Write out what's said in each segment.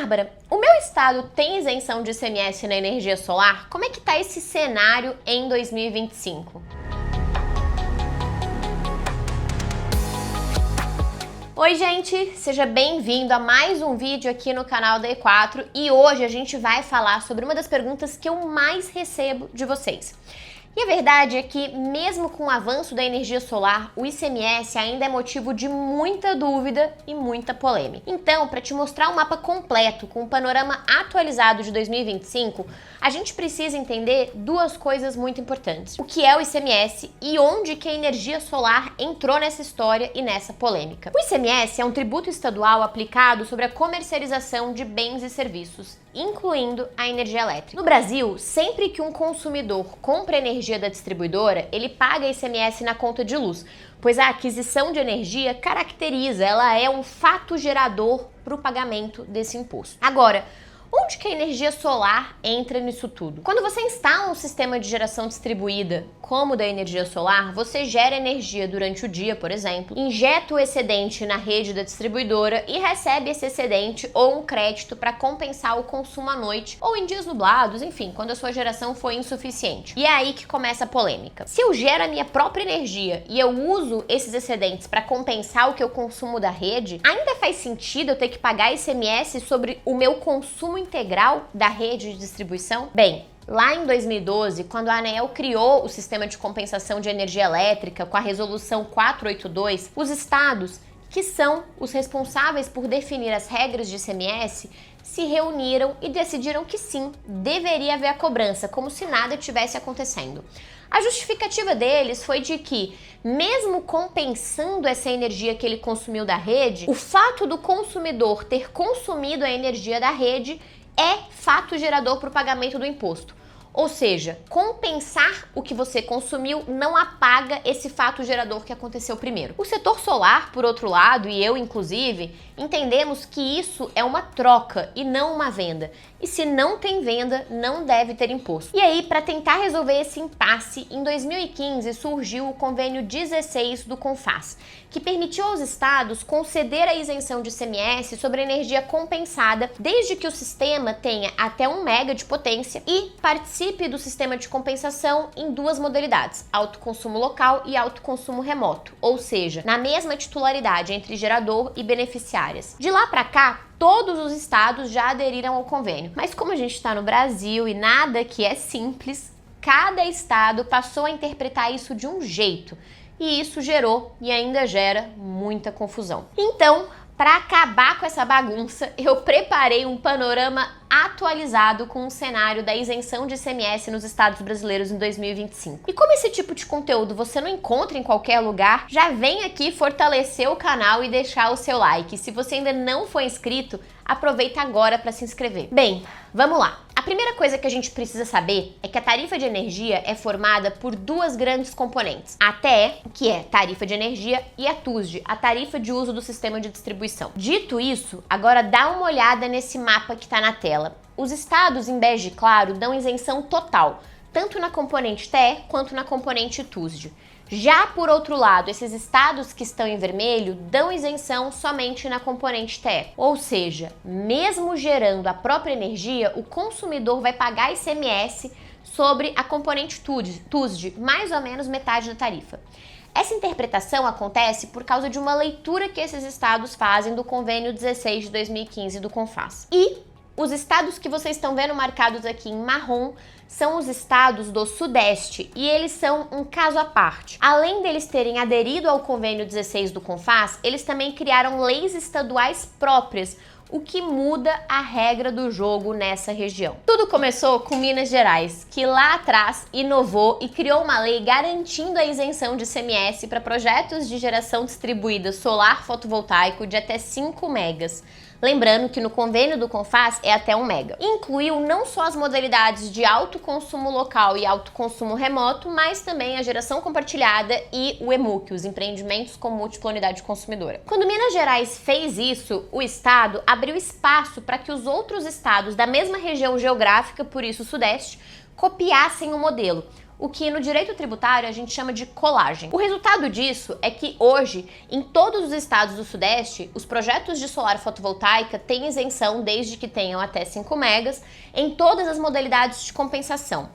Bárbara, o meu estado tem isenção de ICMS na energia solar? Como é que tá esse cenário em 2025? Oi gente, seja bem-vindo a mais um vídeo aqui no canal da E4 e hoje a gente vai falar sobre uma das perguntas que eu mais recebo de vocês. E a verdade é que, mesmo com o avanço da energia solar, o ICMS ainda é motivo de muita dúvida e muita polêmica. Então, para te mostrar um mapa completo, com um panorama atualizado de 2025, a gente precisa entender duas coisas muito importantes. O que é o ICMS e onde que a energia solar entrou nessa história e nessa polêmica. O ICMS é um tributo estadual aplicado sobre a comercialização de bens e serviços, incluindo a energia elétrica. No Brasil, sempre que um consumidor compra energia da distribuidora, ele paga ICMS na conta de luz, pois a aquisição de energia caracteriza, ela é um fato gerador para o pagamento desse imposto. Agora, onde que a energia solar entra nisso tudo? Quando você instala um sistema de geração distribuída, como o da energia solar, você gera energia durante o dia, por exemplo, injeta o excedente na rede da distribuidora e recebe esse excedente ou um crédito para compensar o consumo à noite ou em dias nublados, enfim, quando a sua geração foi insuficiente. E é aí que começa a polêmica. Se eu gero a minha própria energia e eu uso esses excedentes para compensar o que eu consumo da rede, ainda faz sentido eu ter que pagar ICMS sobre o meu consumo integral da rede de distribuição? Bem, lá em 2012, quando a ANEEL criou o sistema de compensação de energia elétrica com a resolução 482, os estados, que são os responsáveis por definir as regras de ICMS, se reuniram e decidiram que sim, deveria haver a cobrança, como se nada tivesse acontecendo. A justificativa deles foi de que, mesmo compensando essa energia que ele consumiu da rede, o fato do consumidor ter consumido a energia da rede é fato gerador para o pagamento do imposto. Ou seja, compensar o que você consumiu não apaga esse fato gerador que aconteceu primeiro. O setor solar, por outro lado, e eu inclusive, entendemos que isso é uma troca e não uma venda. E se não tem venda, não deve ter imposto. E aí, para tentar resolver esse impasse, em 2015 surgiu o convênio 16 do CONFAS, que permitiu aos estados conceder a isenção de ICMS sobre energia compensada, desde que o sistema tenha até 1 mega de potência e participe do sistema de compensação em duas modalidades, autoconsumo local e autoconsumo remoto, ou seja, na mesma titularidade entre gerador e beneficiárias. De lá para cá, todos os estados já aderiram ao convênio. Mas como a gente está no Brasil e nada que é simples, cada estado passou a interpretar isso de um jeito. E isso gerou e ainda gera muita confusão. Então, para acabar com essa bagunça, eu preparei um panorama atualizado com um cenário da isenção de ICMS nos estados brasileiros em 2025. E como esse tipo de conteúdo você não encontra em qualquer lugar, já vem aqui fortalecer o canal e deixar o seu like. Se você ainda não for inscrito, aproveita agora para se inscrever. Bem, vamos lá. A primeira coisa que a gente precisa saber é que a tarifa de energia é formada por duas grandes componentes. A TE, que é tarifa de energia, e a TUSD, a tarifa de uso do sistema de distribuição. Dito isso, agora dá uma olhada nesse mapa que está na tela. Os estados em bege claro dão isenção total, tanto na componente TE quanto na componente TUSD. Já por outro lado, esses estados que estão em vermelho dão isenção somente na componente TE. Ou seja, mesmo gerando a própria energia, o consumidor vai pagar ICMS sobre a componente TUSD, mais ou menos metade da tarifa. Essa interpretação acontece por causa de uma leitura que esses estados fazem do convênio 16 de 2015 do CONFAS. E os estados que vocês estão vendo marcados aqui em marrom são os estados do Sudeste e eles são um caso à parte. Além deles terem aderido ao convênio 16 do CONFAS, eles também criaram leis estaduais próprias, o que muda a regra do jogo nessa região. Tudo começou com Minas Gerais, que lá atrás inovou e criou uma lei garantindo a isenção de ICMS para projetos de geração distribuída solar fotovoltaico de até 5 megas. Lembrando que no convênio do CONFAS é até 1 mega. Incluiu não só as modalidades de autoconsumo local e autoconsumo remoto, mas também a geração compartilhada e o EMUC, os empreendimentos com múltipla unidade consumidora. Quando Minas Gerais fez isso, o estado abriu espaço para que os outros estados da mesma região geográfica, por isso o Sudeste, copiassem o modelo. o que no direito tributário a gente chama de colagem. O resultado disso é que hoje, em todos os estados do Sudeste, os projetos de solar fotovoltaica têm isenção desde que tenham até 5 megas em todas as modalidades de compensação.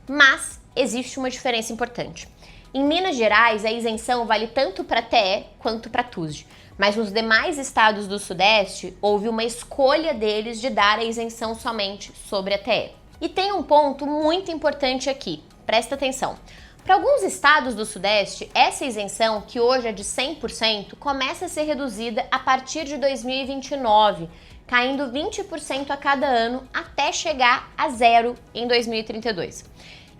Mas existe uma diferença importante. Em Minas Gerais, a isenção vale tanto para TE quanto para TUSD, mas nos demais estados do Sudeste, houve uma escolha deles de dar a isenção somente sobre a TE. E tem um ponto muito importante aqui, presta atenção. Para alguns estados do Sudeste, essa isenção, que hoje é de 100%, começa a ser reduzida a partir de 2029, caindo 20% a cada ano até chegar a zero em 2032.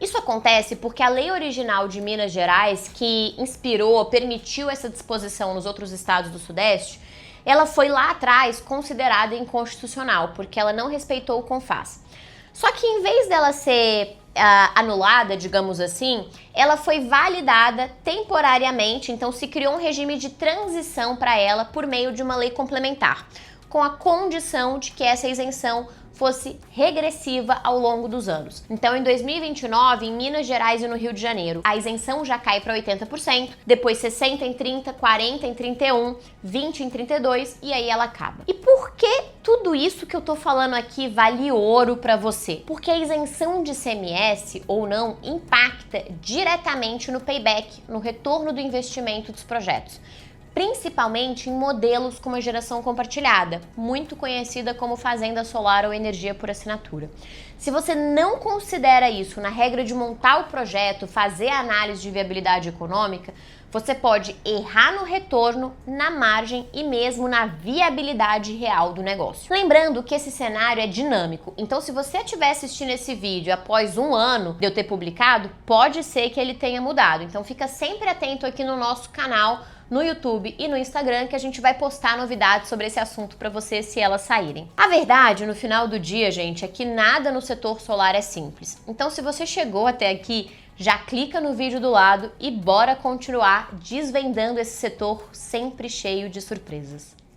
Isso acontece porque a lei original de Minas Gerais, que inspirou, permitiu essa disposição nos outros estados do Sudeste, ela foi lá atrás considerada inconstitucional, porque ela não respeitou o CONFAS. Só que em vez dela ser anulada, digamos assim, ela foi validada temporariamente, então se criou um regime de transição para ela por meio de uma lei complementar, com a condição de que essa isenção fosse regressiva ao longo dos anos. Então, em 2029, em Minas Gerais e no Rio de Janeiro, a isenção já cai para 80%, depois 60% em 30%, 40% em 31%, 20% em 32% e aí ela acaba. E por que tudo isso que eu tô falando aqui vale ouro para você? Porque a isenção de ICMS ou não impacta diretamente no payback, no retorno do investimento dos projetos, principalmente em modelos como a geração compartilhada, muito conhecida como fazenda solar ou energia por assinatura. Se você não considera isso na regra de montar o projeto, fazer a análise de viabilidade econômica, você pode errar no retorno, na margem e mesmo na viabilidade real do negócio. Lembrando que esse cenário é dinâmico, então se você estiver assistindo esse vídeo após 1 ano de eu ter publicado, pode ser que ele tenha mudado. Então fica sempre atento aqui no nosso canal, no YouTube e no Instagram, que a gente vai postar novidades sobre esse assunto para você se elas saírem. A verdade, no final do dia, gente, é que nada no setor solar é simples. Então, se você chegou até aqui, já clica no vídeo do lado e bora continuar desvendando esse setor sempre cheio de surpresas.